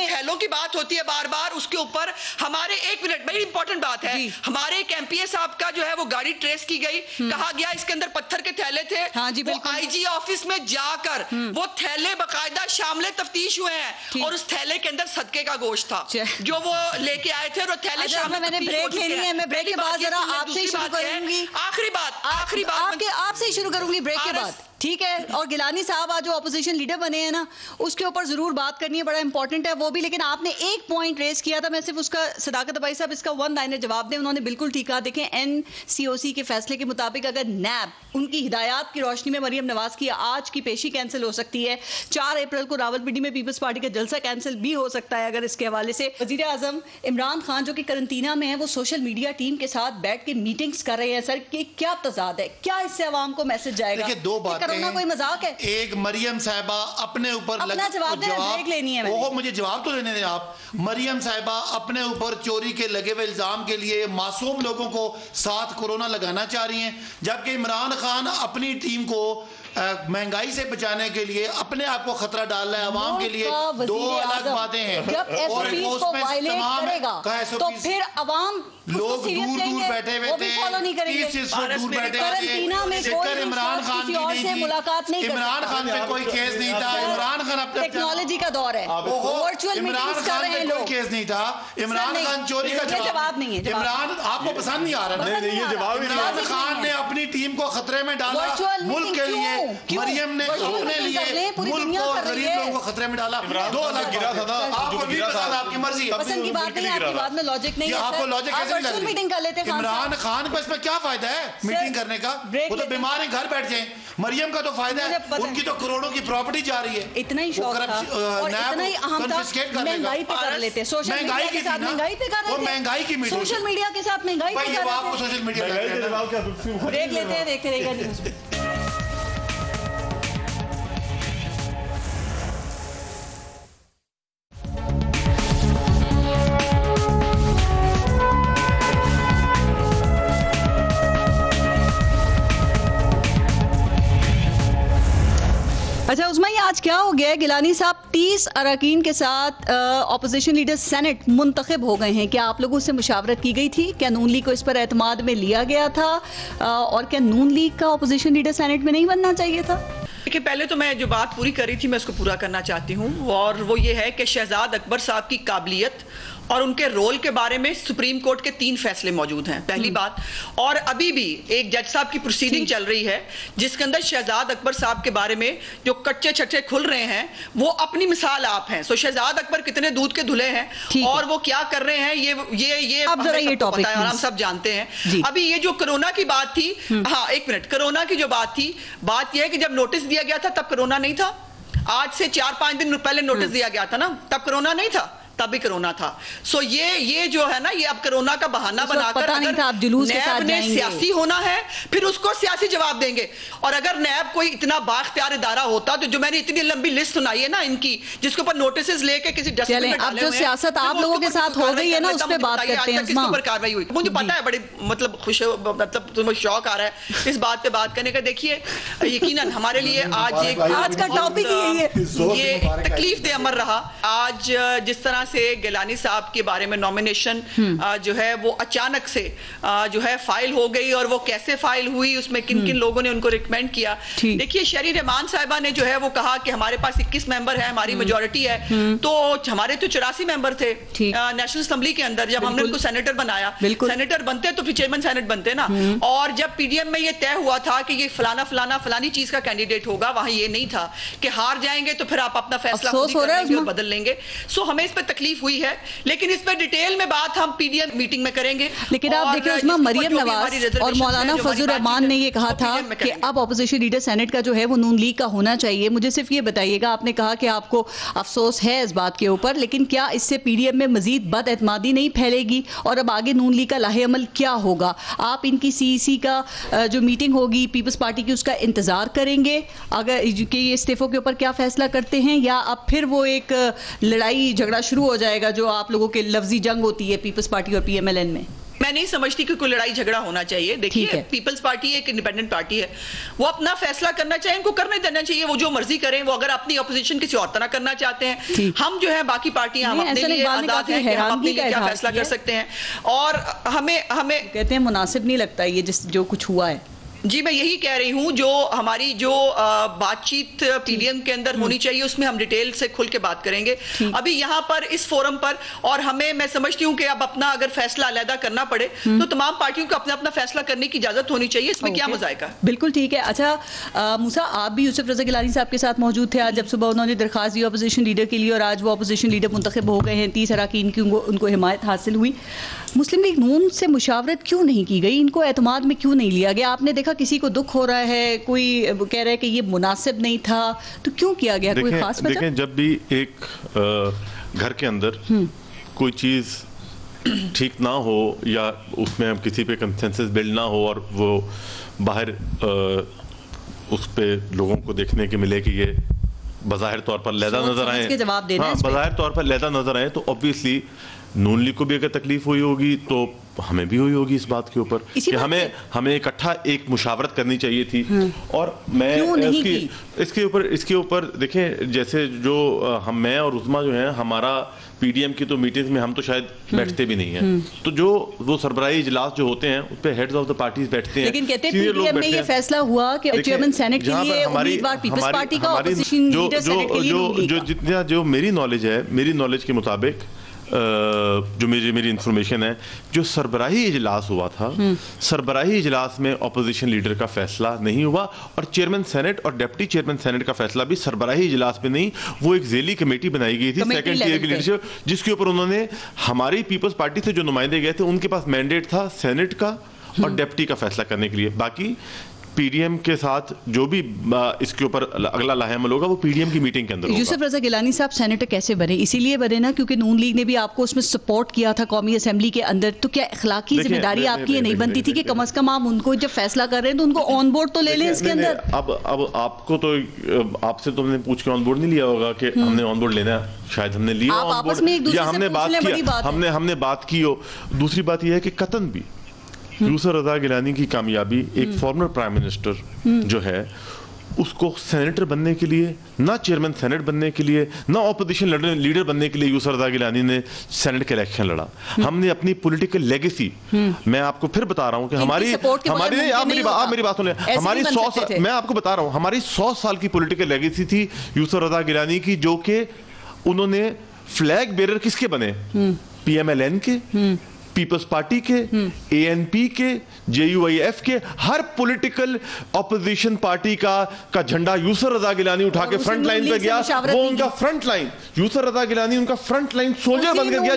थैलों की बात होती है बार बार, उसके ऊपर हमारे 1 मिनट बड़ी इंपॉर्टेंट बात है, हमारे एक एमपीए साहब का जो है वो गाड़ी ट्रेस की गई, कहा गया इसके अंदर पत्थर के थैले थे। वो आईजी ऑफिस में जाकर वो थैले बाकायदा शामिल तफ्तीश हुए हैं, और उस थैले के अंदर सदके का गोश्त था जो वो लेके आए थे, और वो थैले शामिल। मैंने ब्रेक लेनी है, मैं ब्रेक के बाद जरा आपसे ही शुरू करूंगी। आखिरी बात आपसे ही शुरू करूंगी ब्रेक के बाद, ठीक है। और गिलानी साहब आज जो ऑपोजिशन लीडर बने हैं ना, उसके ऊपर जरूर बात करनी है, बड़ा इंपॉर्टेंट है वो भी। लेकिन आपने एक पॉइंट रेज किया था, मैं सिर्फ उसका, सदाकत अब्बासी साहब इसका 1 लाइनर जवाब दें। उन्होंने बिल्कुल ठीक कहा, देखें NCOC के फैसले के मुताबिक अगर नैब उनकी हिदायत की रोशनी में मरियम नवाज की आज की पेशी कैंसिल हो सकती है, 4 अप्रैल को रावलपिंडी में पीपल्स पार्टी का जलसा कैंसिल भी हो सकता है अगर इसके हवाले से। वजीर आजम इमरान खान जो कि करंटीना में है, वो सोशल मीडिया टीम के साथ बैठ के मीटिंग्स कर रहे हैं। सर, कि क्या तजाद है, क्या इससे आवाम को मैसेज जाएगा? देखिए, 2 बातें, कोरोना कोई मजाक है? एक, मरियम साहिबा अपने ऊपर जवाब ब्रेक लेनी है, वो मुझे जवाब तो देने दें आप। मरियम साहिबा अपने ऊपर चोरी के लगे हुए इल्जाम के लिए मासूम लोगों को साथ कोरोना लगाना चाह रही हैं, जबकि इमरान खान अपनी टीम को महंगाई से बचाने के लिए अपने आप को खतरा डाल रहा है आवाम के लिए। 2 अलग बातें हैं। जब SOPs को वायलेट करेगा तो फिर आवाम लोग दूर दूर बैठे हुए थे, इमरान खान की नहीं, मुलाकात नहीं, इमरान खान पे कोई केस नहीं था। इमरान खान अपने टेक्नोलॉजी का दौर है, वर्चुअल मीटिंग्स कर रहे हैं लोग, केस नहीं था। इमरान खान चोरी का जवाब नहीं है। इमरान आपको पसंद नहीं आ रहा, इमरान खान ने अपनी टीम को खतरे में डाला मुल्क के लिए, मरियम ने अपने लिए मुल्क और गरीब लोगों को खतरे में डाला। 2 अलग गिरा था, आपको भी पसंद, आपकी मर्जी है, पसंद की बात नहीं, आपकी बात में लॉजिक नहीं है। आपको लॉजिक कैसे लग रही? मीटिंग कर लेते हैं। इमरान खान को इसमें क्या फायदा है मीटिंग करने का? वो तो बीमार है, घर बैठ जाए। मरियम का तो फायदा है, उनकी तो करोड़ों की प्रॉपर्टी जा रही है। इतना ही शौक था और इतना ही अहम था, महंगाई पे कर लेते, सोशल मीडिया के साथ महंगाई पे कर रहे थे, महंगाई की मीटिंग, सोशल मीडिया के साथ महंगाई पे कर रहे थे। आपको सोशल मीडिया ब्रेक लेते हैं, देखते रहेगा न्यूज़। अच्छा उस्मा, ये आज क्या हो गया है? गिलानी साहब 30 अरकान के साथ ऑपोजिशन लीडर सेनेट मुंतखब हो गए हैं। क्या आप लोगों से मुशावरत की गई थी? क्या नून लीग को इस पर एतमाद में लिया गया था? और क्या नून लीग का ऑपोजिशन लीडर सेनेट में नहीं बनना चाहिए था? देखिए, पहले तो मैं जो बात पूरी कर रही थी मैं उसको पूरा करना चाहती हूँ, और वो ये है कि शहजाद अकबर साहब की काबिलियत और उनके रोल के बारे में सुप्रीम कोर्ट के 3 फैसले मौजूद हैं, पहली बात। और अभी भी एक जज साहब की प्रोसीडिंग चल रही है जिसके अंदर शहजाद अकबर साहब के बारे में जो कच्चे छट्टे खुल रहे हैं वो अपनी मिसाल आप हैं। सो शहजाद अकबर कितने दूध के धुले हैं और वो क्या कर रहे हैं ये टॉपिक हम सब जानते हैं। अभी ये जो कोरोना की बात थी, हाँ 1 मिनट, कोरोना की जो बात थी, बात यह है कि जब नोटिस दिया गया था तब कोरोना नहीं था। आज से 4-5 दिन पहले नोटिस दिया गया था ना, तब कोरोना नहीं था, तब भी कोरोना था। सो ये जो है ना, ये अब कोरोना का बहाना बनाकर नैब ने सियासी होना है, फिर उसको सियासी जवाब देंगे। और अगर नैब कोई इतना बाख्तियार इदारा होता तो जो मैंने इतनी लंबी लिस्ट सुनाई है ना इनकी, जिसके ऊपर नोटिस लेके किसी डस्टबिन में डाले हुए हैं, अब जो सियासत आप लोगों के साथ हो गई है ना, उस पे बात करते हैं। किसके ऊपर कार्रवाई हुई? मुझे पता है, बड़ी मतलब खुश, मतलब तुम्हें शौक आ रहा है इस बात पे बात करने का। देखिए, यकीनन हमारे लिए आज का टॉपिक ये तकलीफ दे अमर रहा। आज जिस तरह तरह से गिलानी साहब के बारे में नॉमिनेशन जो है वो अचानक से जो है फाइल हो गई, और वो कैसे फाइल हुई, उसमें किन किन लोगों ने उनको रिकमेंड किया। देखिए शहरी रहमान साहिबा ने जो है वो कहा कि हमारे पास 21 मेंबर है, हमारी मेजोरिटी है, तो हमारे तो 84 मेंबर थे नेशनल असेंबली के अंदर जब हमने उनको सेनेटर बनाया। सेनेटर बनते तो फिर चेयरमैन सेनेट बनते ना। और जब पीडीएम में ये तय हुआ था कि ये फलाना फलाना फलानी चीज का कैंडिडेट होगा, वहां ये नहीं था कि हार जाएंगे तो फिर आप अपना फैसला खुद ही कर लेंगे और बदल लेंगे। सो हमें इस पर तकलीफ हुई है, लेकिन इस पर डिटेल में बात हम पीडीएम मीटिंग में करेंगे। लेकिन आप देखिए उसमें मरियम नवाज और मौलाना फजल रहमान ने ये कहा था कि अब ऑपोजिशन लीडर सेनेट का जो है वो नून लीग का होना चाहिए। मुझे सिर्फ ये बताइएगा, आपने कहा कि आपको अफसोस है इस बात के ऊपर, लेकिन क्या इससे पीडीएम में मजीद बदएतमादी नहीं फैलेगी और अब आगे नून लीग का लाहेअमल क्या होगा? आप इनकी सीईसी का जो मीटिंग होगी पीपल्स पार्टी की, उसका इंतजार करेंगे अगर कि ये इस्तीफों के ऊपर क्या फैसला करते हैं, या अब फिर वो एक लड़ाई झगड़ा शुरू हो जाएगा जो आप लोगों के लफ्जी जंग होती है पीपल्स पार्टी और पीएमएलएन में? मैं नहीं समझती कि कोई लड़ाई झगड़ा होना चाहिए। देखिए पीपल्स पार्टी एक इंडिपेंडेंट पार्टी है, वो अपना फैसला करना चाहिए, उनको करने देना चाहिए, वो जो मर्जी करें। वो अगर अपनी ऑपोजिशन किसी और तरह करना चाहते हैं, हम जो है बाकी पार्टियां हम अपने लिए आजाद हैं कि हम अपने लिए क्या फैसला कर सकते हैं। और हमें कहते हैं मुनासिब नहीं लगता ये जो कुछ हुआ है। जी मैं यही कह रही हूं, जो हमारी जो बातचीत पीडीएम के अंदर होनी चाहिए उसमें हम डिटेल से खुल के बात करेंगे। अभी यहाँ पर इस फोरम पर, और हमें मैं समझती हूँ कि अब अपना अगर फैसला अलग करना पड़े तो तमाम पार्टियों को अपना अपना फैसला करने की इजाजत होनी चाहिए, इसमें क्या मजायका। बिल्कुल ठीक है। अच्छा मूसा, आप भी यूसुफ रजा गिलानी साहब के साथ मौजूद थे आज जब सुबह उन्होंने दरखास्त दी अपोजिशन लीडर के लिए, और आज वो अपोजिशन लीडर मुंतखब हो गए हैं, 30 अरकान की उनको हिमायत हासिल हुई। मुस्लिम लीग नून से मुशावरत क्यों नहीं की गई? इनको एतमाद में क्यों नहीं लिया गया? आपने देखा किसी को दुख हो रहा है, कोई कह रहा है कि ये मुनासिब नहीं था, तो क्यों किया गया? कोई खास वजह? देखें, जब भी एक घर के अंदर कोई चीज़ ठीक ना हो या उसमें हम किसी पे कंसेंसस बिल्ड ना हो और वो बाहर उस पे लोगों को देखने के मिले कि ये बज़ाहिर तौर पर लैदा नजर आए, बज़ाहिर तौर पर लैदा नजर आए, तो ऑब्वियसली नून लीग को भी अगर तकलीफ हुई होगी तो हमें भी हुई होगी इस बात के ऊपर कि हमें इकट्ठा एक मुशावरत करनी चाहिए थी। और मैं इसके ऊपर देखें, जैसे जो मैं और उस्मा जो है, हमारा पीडीएम की तो मीटिंग्स में हम तो शायद बैठते भी नहीं हैं, तो जो वो सरबराही इजलास जो होते हैं उस पे हेड्स ऑफ द पार्टीज बैठते हैं। लेकिन कहते हैं पीडीएम में ये फैसला हुआ कि चेयरमैन सेनेट के लिए उम्मीदवार पीपल्स पार्टी का, ऑपोजिशन लीडर सेनेट के लिए जो मेरी नॉलेज है, मेरी नॉलेज के मुताबिक जो मेरी इंफॉर्मेशन है, जो सरबराही इजलास हुआ था, सरबराही इजलास में अपोजिशन लीडर का फैसला नहीं हुआ, और चेयरमैन सेनेट और डिप्टी चेयरमैन सेनेट का फैसला भी सरबराही इजलास में नहीं, वो एक झेली कमेटी बनाई गई थी सेकंड टियर की लीडरशिप, जिसके ऊपर उन्होंने हमारी पीपल्स पार्टी से जो नुमाइंदे गए थे उनके पास मैंडेट था सेनेट का और डिप्टी का फैसला करने के लिए। बाकी पीडीएम के साथ जो भी इसके ऊपर अगला लाहेअमल होगा वो पीडीएम की मीटिंग के अंदर होगा। यूसुफ रजा गिलानी साहब सेनेटर कैसे बने? इसीलिए बने ना क्योंकि नून लीग ने भी आपको उसमें सपोर्ट किया था कौमी असेंबली के अंदर, तो क्या इखलाकी जिम्मेदारी आपकी ये नहीं बनती थी कि कम से कम आप उनको जब फैसला कर रहे हैं तो उनको ऑन बोर्ड तो ले लें इसके अंदर? अब आपको तो आपसे तो हमने पूछ के ऑन बोर्ड नहीं लिया होगा कि हमने ऑन बोर्ड लेना, शायद हमने लिया ऑन बोर्ड या हमने बात की हो। दूसरी बात यह है कि कतन भी यूसुफ रजा गिलानी की कामयाबी, एक फॉर्मर प्राइम मिनिस्टर जो है उसको सेनेटर बनने के लिए, ना चेयरमैन सेनेट बनने के लिए, ना ऑपोजिशन लीडर बनने के लिए यूसुफ रजा गिलानी ने सेनेट के इलेक्शन लड़ा। हमने अपनी पॉलिटिकल लेगेसी, मैं आपको फिर बता रहा हूं कि आप मेरी बात सुनिए, हमारी 100 मैं आपको बता रहा हूं हमारी 100 साल की पॉलिटिकल लेगेसी थी यूसुफ रजा गिलानी की, जो कि उन्होंने फ्लैग बेरर किसके बने? पीएमएलएन के, पीपल्स पार्टी के, एएनपी के, जेयूआईएफ के, हर पॉलिटिकल ऑपोजिशन पार्टी का झंडा यूसुफ रजा गिलानी उठा के फ्रंट लाइन पे गया। वो उनका फ्रंट लाइन, यूसुफ रजा गिलानी उनका फ्रंट लाइन सोल्जर बनकर गया,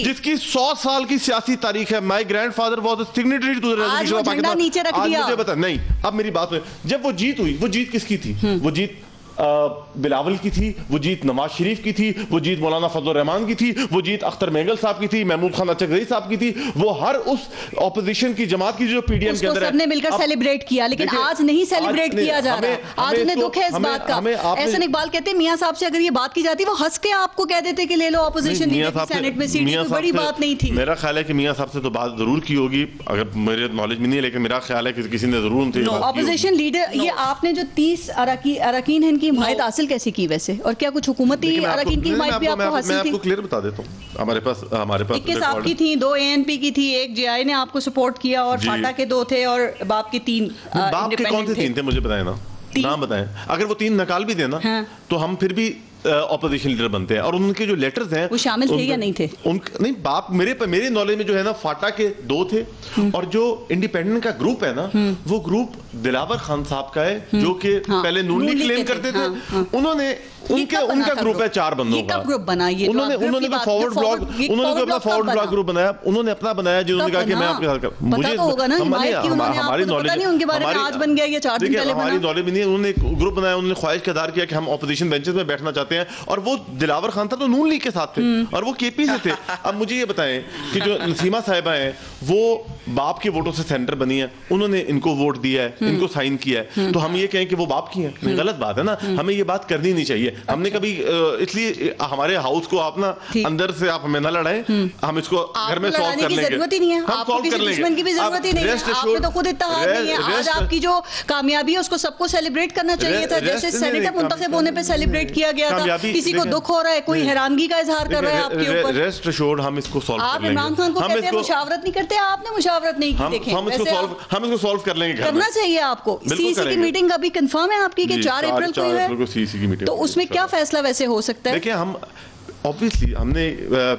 जिसकी 100 साल की सियासी तारीख है। My grandfather was the signatory to the resolution of Pakistan. आज मुझे बता, नहीं, अब मेरी बात है, जब वो जीत हुई, वो जीत किसकी थी? वो जीत बिलावल की थी, वो जीत नवाज शरीफ की थी, वो जीत मौलाना फजल रहमान की थी, वो जीत अख्तर मेंगल साहब की थी, महमूद खान अचकजई साहब की थी, वो हर उस ऑपोजिशन की जमात की जो पीडीएम के अंदर सबने मिलकर सेलिब्रेट किया, लेकिन आज नहीं सेलिब्रेट किया जा रहा। आज उन्हें दुख है इस बात का। एहसन इकबाल कहते हैं मियां साहब से अगर ये बात की जाती वो हंस के आपको कह देते कि ले लो ऑपोजिशन लीडर की सेनेट में सीट, तो बड़ी बात नहीं थी। मेरा ख्याल है कि मियां साहब से तो बात जरूर की होगी, अगर मेरे नॉलेज में नहीं है, लेकिन मेरा ख्याल है कि किसी ने जरूर उनसे ऑपोजिशन लीडर, ये आपने जो 30 अरकान हैं इनकी हिमायत हासिल कैसे की वैसे, और क्या कुछ हुकूमती अरकान की हिमायत भी आपको हासिल थी? मैं आपको क्लियर बता देता हूँ, हमारे पास 21 आपकी थी, 2 ANP की थी, 1 JI ने आपको सपोर्ट किया, और फाटा के 2 थे, और बाप के 3 बाप के कौन से 3 थे मुझे बताएं ना, नाम बताएं। अगर वो 3 नकाल भी देना तो हम फिर भी ऑपोजिशन लीडर बनते हैं। और उनके जो लेटर्स हैं वो शामिल थे या नहीं थे? नहीं, बाप मेरे नॉलेज में जो है ना, फाटा के 2 थे, और जो इंडिपेंडेंट का ग्रुप है ना, वो ग्रुप दिलावर खान साहब का है, जो कि पहले नून लीग क्लेम करते थे। उन्होंने उनका ग्रुप है 4 बंदों का। ग्रुप बना ये उन्होंने कोई फॉरवर्ड ब्लॉग, उन्होंने अपना फॉरवर्ड ब्लॉग ग्रुप बनाया, उन्होंने अपना बनाया, जिन्होंने कहा कि मैं आपके साथ कर, मुझे हमारी नॉलेज उनके बारे में आज बन गया, ये 4 दिन पहले हमारी नॉलेज में नहीं है। उन्होंने ग्रुप बनाया, उन्होंने ख्वाहिश का इज़हार किया कि हम ऑपोजिशन बेंचेस में बैठना चाहते हैं, और वो दिलावर खान था तो नून लीग के साथ थे, और वो केपी से थे। अब मुझे ये बताएं कि जो नसीमा साहिबा हैं, वो बाप के वोटों से सेंटर बनी है, उन्होंने इनको वोट दिया है, इनको साइन किया है, तो हम ये कहें कि वो बाप की हैं, गलत बात है ना। हमें ये बात करनी नहीं चाहिए। हमने कभी इसलिए हमारे हाउस को आप ना अंदर से आप हमें ना लड़ाएं, हम इसको घर में सॉल्व कर लेंगे। जरूरत ही नहीं है, हम आपको सॉल्व किसी कर लेंगे, दुश्मन की भी जरूरत ही नहीं है। आपने तो खुद इत्तेहाद नहीं है। आज आपकी जो कामयाबी है उसको सबको सेलिब्रेट करना चाहिए था, जैसे सेनेटर मुंतखब होने पे सेलिब्रेट किया गया था। किसी को दुख हो रहा है, कोई हैरानगी का इजहार कर रहा है आपके ऊपर, रेस्ट एश्योर्ड हम इसको सॉल्व कर लेंगे। आप इमरान खान को कहते हैं मुशावरत नहीं करते, आपने मुशावरत नहीं की। देखें, हम इसको सॉल्व कर लेंगे, करना चाहिए आपको। सीसी की मीटिंग अभी कंफर्म है आपकी कि 4 अप्रैल को है, तो उसमें क्या फैसला वैसे हो सकता है? देखिए, हम ऑब्वियसली हमने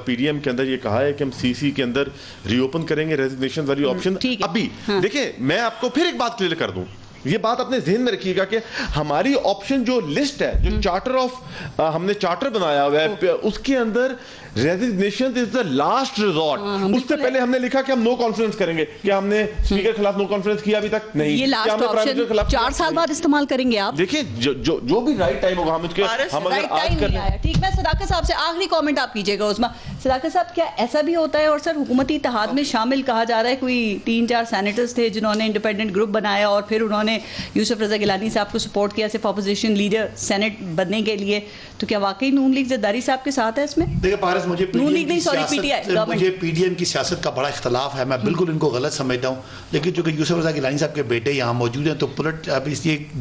पीडीएम के अंदर ये कहा है कि हम सीसी के अंदर रीओपन करेंगे रेजिग्नेशन वाली ऑप्शन अभी। देखिए, मैं आपको फिर एक बात क्लियर कर दूं, ये बात अपने जहन में रखिएगा कि हमारी ऑप्शन जो लिस्ट है, जो चार्टर ऑफ हमने चार्टर बनाया हुआ है, उसके अंदर resignation is the last resort. उससे पहले हमने लिखा कि हम नो कॉन्फ्रेंस करेंगे। क्या हमने स्पीकर खिलाफ नो कॉन्फ्रेंस किया अभी तक? नहीं। ये लास्ट ऑप्शन 4 साल बाद इस्तेमाल करेंगे आप। देखिए, जो भी राइट टाइम होगा हम इसके ठीक। मैं सदाकत साहब से आखिरी कमेंट आप कीजिएगा उसमें। सदाकत साहब, क्या ऐसा भी होता है, और सर हुकूमती इत्तेहाद में शामिल कहा जा रहा है, कोई 3-4 सेनेटर्स थे जिन्होंने इंडिपेंडेंट ग्रुप बनाया, और फिर उन्होंने यूसुफ रजा गिलानी साहब को सपोर्ट किया सिर्फ अपोजिशन लीडर सेनेट बनने के लिए, तो क्या वाकई नून लीग जरदारी साहब के साथ है इसमें? देखिए पारस, मुझे पीडीएम की सियासत का बड़ा इख्तलाफ है, मैं बिल्कुल इनको गलत समझता हूँ, लेकिन चूंकि यूसुफ रजा गिलानी साहब के बेटे यहाँ मौजूद हैं, तो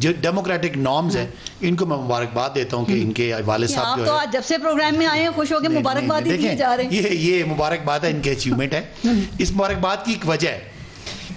ये डेमोक्रेटिक नॉर्म्स हैं, इनको मैं मुबारकबाद देता हूँ कि इनके वालिद साहब जो है, जब से प्रोग्राम में आए हैं खुश होकर मुबारकबाद दिए जा रहे हैं। ये मुबारकबाद है, इनके अचीवमेंट है। इस मुबारकबाद की एक वजह है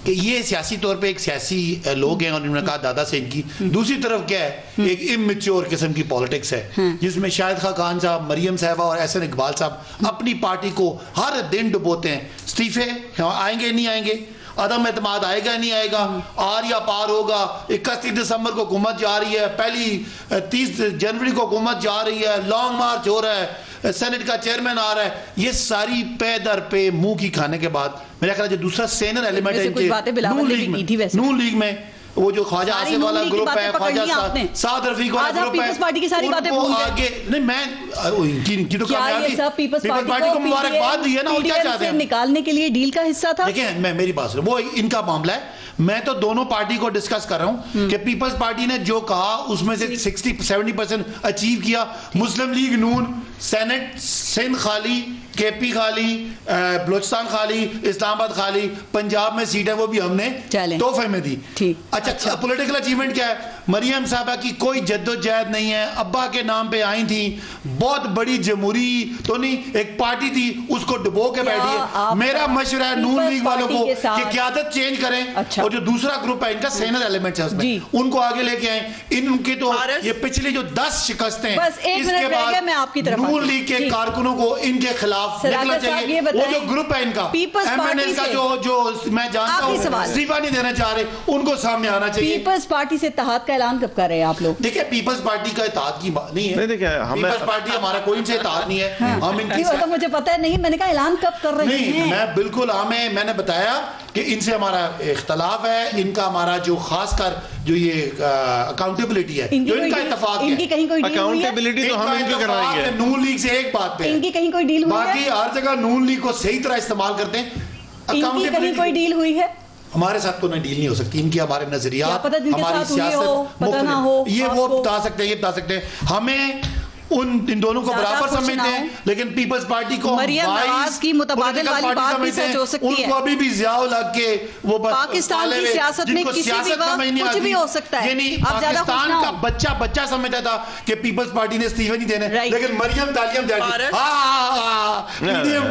कि ये सियासी तौर पे एक सियासी लोग हैं, और उन्होंने कहा दादा से इनकी। दूसरी तरफ क्या है, एक इमेच्योर किस्म की पॉलिटिक्स है, जिसमें शाहिद खान साहब, मरियम साहबा और एहसन इकबाल साहब अपनी पार्टी को हर दिन डुबोते हैं। इस्तीफे आएंगे नहीं आएंगे, अदम एतमाद आएगा नहीं आएगा, आर या पार होगा, 31 दिसंबर को हुकूमत जा रही है, पहली 30 जनवरी को हुकूमत जा रही है, लॉन्ग मार्च हो रहा है, सेनेट का चेयरमैन आ रहा है। ये सारी पे दर पे मुंह की खाने के बाद मेरा ख्याल है जो दूसरा सेनर एलिमेंट है इनके नून लीग में, वो जो ख्वाजा आसिफ वाला ग्रुप है, ख्वाजा साद रफीक वाला ग्रुप है, पीपल्स पार्टी की सारी बातें भूल गए। आगे नहीं, मैं इनकी तो कामयाबी पीपल्स पार्टी को मुबारकबाद दी है ना, और क्या चाहते हैं निकालने के लिए डील का हिस्सा था। देखिए, मैं मेरी बात सुनो, वो इनका मामला है, मैं तो दोनों पार्टी को डिस्कस कर रहा हूं कि पीपल्स पार्टी ने जो कहा उसमें से 60-70% अचीव किया। मुस्लिम लीग नून सेनेट सिंध खाली, केपी खाली, बलोचिस्तान खाली, इस्लामाबाद खाली, पंजाब में सीट है वो भी हमने तोहफे में दी। अच्छा, पॉलिटिकल अचीवमेंट क्या है? मरियम साहबा की कोई जद्दोजहद नहीं है, अब्बा के नाम पे आई थी, बहुत बड़ी जमहूरी तो नहीं, एक पार्टी थी उसको डुबो के बैठी है। मेरा मशवरा है नून लीग वालों को कि क़यादत चेंज करें, और जो दूसरा ग्रुप है इनका सेनर एलिमेंट है उसमें, उनको आगे लेके आए। इनकी तो ये पिछली जो 10 शिकस्तें, इसके बाद नून लीग के कारकुनों को इनके खिलाफ निकलना चाहिए। वो जो ग्रुप है इनका एमएनएल का, जो मैं जानता हूँ इस्तीफा नहीं देना चाह रहे, उनको सामने आना चाहिए। पीपल्स पार्टी से इत्तेहाद का ऐलान कब कर रहे हैं आप लोग? देखिए, पीपल्स पार्टी का इत्तेहाद की बात नहीं है, पीपल्स पार्टी हमारा कोई इनसे इत्तेहाद नहीं है। हम इनकी तो मुझे पता है नहीं, मैंने कहा ऐलान कब कर रहे हैं? मैं बिल्कुल मैंने बताया कि इनसे हमारा इख्तलाफ है, इनका हमारा जो खासकर जो ये अकाउंटेबिलिटी है, जो इनका इत्तेफाक है, इनकी कहीं कोई अकाउंटेबिलिटी तो हम इनको करवाएंगे नून लीग से एक बात पे, इनकी कहीं कोई डील हुई है? बाकी हर जगह नून लीग को सही तरह इस्तेमाल करते हैं। इनकी कहीं कोई डील हुई है? हमारे साथ तो डील नहीं हो सकती, इनकी हमारे नजरियात, हमारी सियासत पता ना हो, ये वो बता सकते हैं, ये बता सकते हैं। हमें इन दोनों को बराबर समझते हैं, लेकिन पीपल्स पार्टी को मरियम नवाज की मुतबादिल वाली बात भी सच हो सकती है। उनको अभी भी ज़ियाउल हक के वो पाकिस्तान की सियासत में किसी भी वक्त कुछ भी हो सकता है। यानी पाकिस्तान का बच्चा समझता था कि पीपल्स पार्टी ने इस्तीफा नहीं देने, लेकिन मरियम तालियम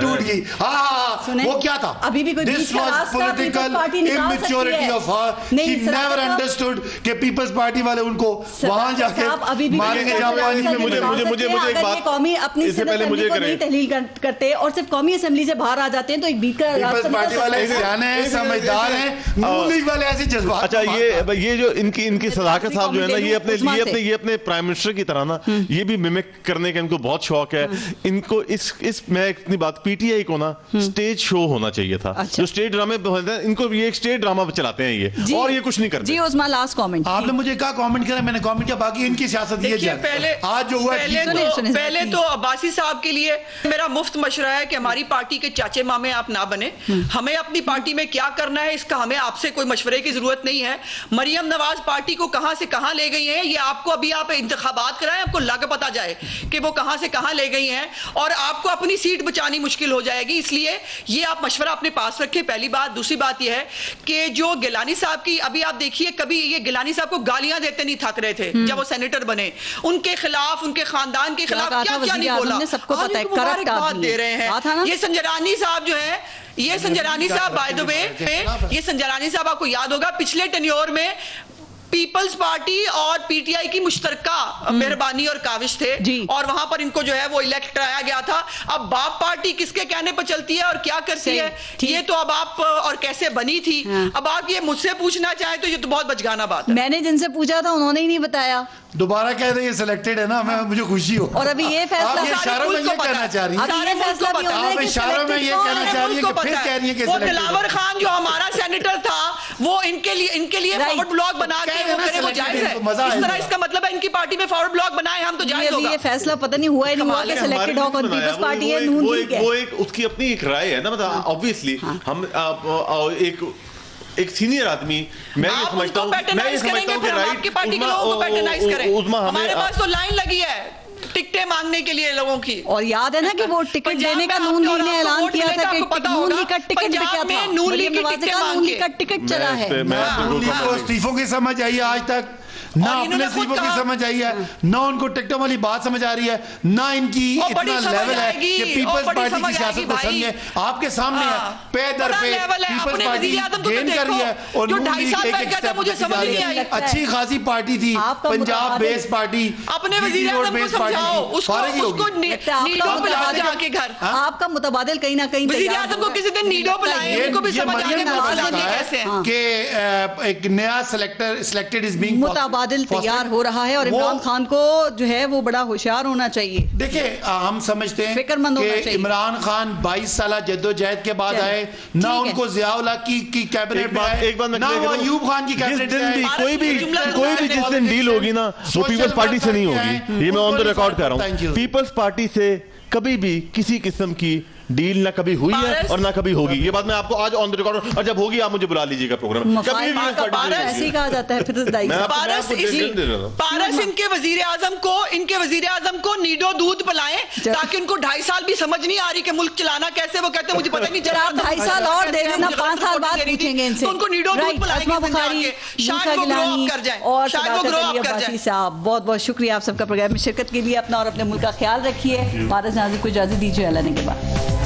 टूट गई। वो क्या था? अभी भी कोई immaturity of her, she never understood कि पीपल्स पार्टी वाले उनको वहां जाके मारेंगे। मुझे एक बात, कौमी अपनी असेंबली को नहीं तहलील करते और सिर्फ कौमी असेंबली से बाहर आ जाते हैं तो एक बीट का पीपल्स पार्टी वाले सियाने समझदार हैं, नून लीग वाले ऐसे जज्बात। अच्छा, ये जो इनकी सदाकत साहब जो है ना, ये अपने प्राइम मिनिस्टर की तरह ना ये भी मिमिक करने का इनको बहुत शौक है। इनको इस मैं इतनी बात, पीटीआई को ना स्टेज शो होना चाहिए था। जो स्टेज ड्रामे होते हैं, इनको ये एक स्टेज ड्रामा चलाते हैं ये, और ये कुछ नहीं करते। जी उस्मान, लास्ट कमेंट। आपने मुझे कहा कमेंट करा, मैंने कमेंट किया, बाकी इनकी सियासत ये है। आज जो हुआ पहले तो अब्बासी साहब के लिए मेरा मुफ्त मशवरा है कि हमारी पार्टी के चाचे मामे आप ना बने। हमें अपनी पार्टी में क्या करना है इसका हमें आपसे कोई मशवरे की जरूरत नहीं है। मरियम नवाज पार्टी को कहां से कहां ले गई हैं, ये आपको अभी आप इंतखाबात कराएं, आपको लग पता जाए कि वो कहां से कहां ले गई हैं, और आपको अपनी सीट बचानी मुश्किल हो जाएगी। इसलिए ये आप मशवरा अपने पास रखें, पहली बात। दूसरी बात यह है कि जो गिलानी साहब की, अभी आप देखिए, कभी ये गिलानी साहब को गालियां देते नहीं थक रहे थे जब वो सेनेटर बने, उनके खिलाफ, उनके खानदान के खिलाफ क्या क्या नहीं बोला। सबको पता है, करप्ट बात दे रहे हैं। ये संजरानी साहब जो है, ये संजरानी साहब बाय द वे, ये संजरानी साहब आपको याद होगा पिछले टेन्योर में पीपल्स पार्टी और पीटीआई की मुश्तरका मेहरबानी और काविश थे, और वहां पर इनको जो है वो इलेक्ट कराया गया था। अब बाप पार्टी किसके कहने पर चलती है और क्या करती है, ये तो अब आप, और कैसे बनी थी, अब आप ये मुझसे पूछना चाहें तो ये तो बहुत बचगाना बात है। मैंने जिनसे पूछा था उन्होंने ही नहीं बताया। दोबारा कह रहे ये सिलेक्टेड है ना, मैं मुझे खुशी हो। और अभी ये फैसला इशारों में ये कहना चाह रही है, इशारों में ये कहना चाह रही है कि फिर कह रही है कि दिलावर खान जो हमारा सेनेटर था वो इनके लिए फॉरवर्ड ब्लॉग बना के वो करे, वो जायज है। इस तरह इसका मतलब है इनकी पार्टी में फॉरवर्ड ब्लॉग बनाए हम तो जायज होगा। ये फैसला पता नहीं हुआ ही नहीं हुआ कि सिलेक्टेड हो कौन पीपल्स पार्टी है, नून लीग है। वो एक उसकी अपनी एक राय है ना, मतलब ऑब्वियसली हम एक सीनियर आदमी, मैं ये समझता हूं कि राइट पार्टी के लोगों को पैटर्नाइज करें। हमारे पास तो लाइन लगी है टिकटें मांगने के लिए लोगों की, और याद है ना कि वो टिकट देने का नून लीग ने ऐलान किया था कि नून लीग का टिकट बिका था, नून लीग का टिकट चला है। नून लीग को इस्तीफों की समझ आई है आज तक, ना अपने इस्तीफों की समझ आई है, ना उनको टिकटों वाली बात समझ आ रही है, ना इनकी इतना लेवल है कि पीपल्स पार्टी की सियासत को समझे। आपके सामने है, पे दर पे पीपल्स पार्टी गेन कर रही है और नून लीग एक स्टेप जा रही है। अच्छी खासी पार्टी थी, पंजाब बेस्ड पार्टी, अपने वज़ीर-ए-आज़म को समझाओ, उसको नीडो बुला जाके घर। आपका मुतबादिल कहीं ना कहीं वज़ीर-ए-आज़म को किसी दिन नीडो बुलाएं, उनको भी समझ आ जाए कि एक नया सिलेक्टेड इज बीइंग मुतबादिल तैयार हो रहा है, और इमरान खान को जो है वो बड़ा होशियार होना चाहिए। देखिए, हम समझते हैं कि इमरान खान 22 साल जद्दोजहद के बाद आए, ना उनको ज़ियाउल हक की कैबिनेट में आए, ना वो अयूब खान की कैबिनेट में आए। कोई भी जिस दिन डील होगी ना, वो पीपल्स पार्टी से नहीं होगी। ये मैं ऑन द रिकॉर्ड कह रहा हूँ, पीपल्स पार्टी से कभी भी किसी किस्म की डील ना कभी हुई है और ना कभी होगी। ये बात मैं आपको आज ऑन द रिकॉर्ड, और जब होगी आप मुझे बुला लीजिएगा प्रोग्राम में। ऐसे ही कहा जाता है पारस इनके वज़ीर-ए-आज़म को नीडो दूध पिलाएं ताकि उनको 2.5 साल भी समझ नहीं आ रही कि मुल्क चलाना कैसे। वो कहते हैं मुझे पता नहीं चला। 2.5 साल और दे देना, 5 साल बाद पूछेंगे इनसे। उनको नीडो दूध पिलाएंगे, शायद वो ग्रो अप कर जाए, और शायद वो ग्रो अप कर जाए। साहब बहुत बहुत शुक्रिया आप सबका प्रोग्राम में शिरकत के लिए। अपना और अपने मुल्क का ख्याल रखिए। पारस जहाज़ेब को इजाज़त दीजिए, अल्लाह ने के बाद।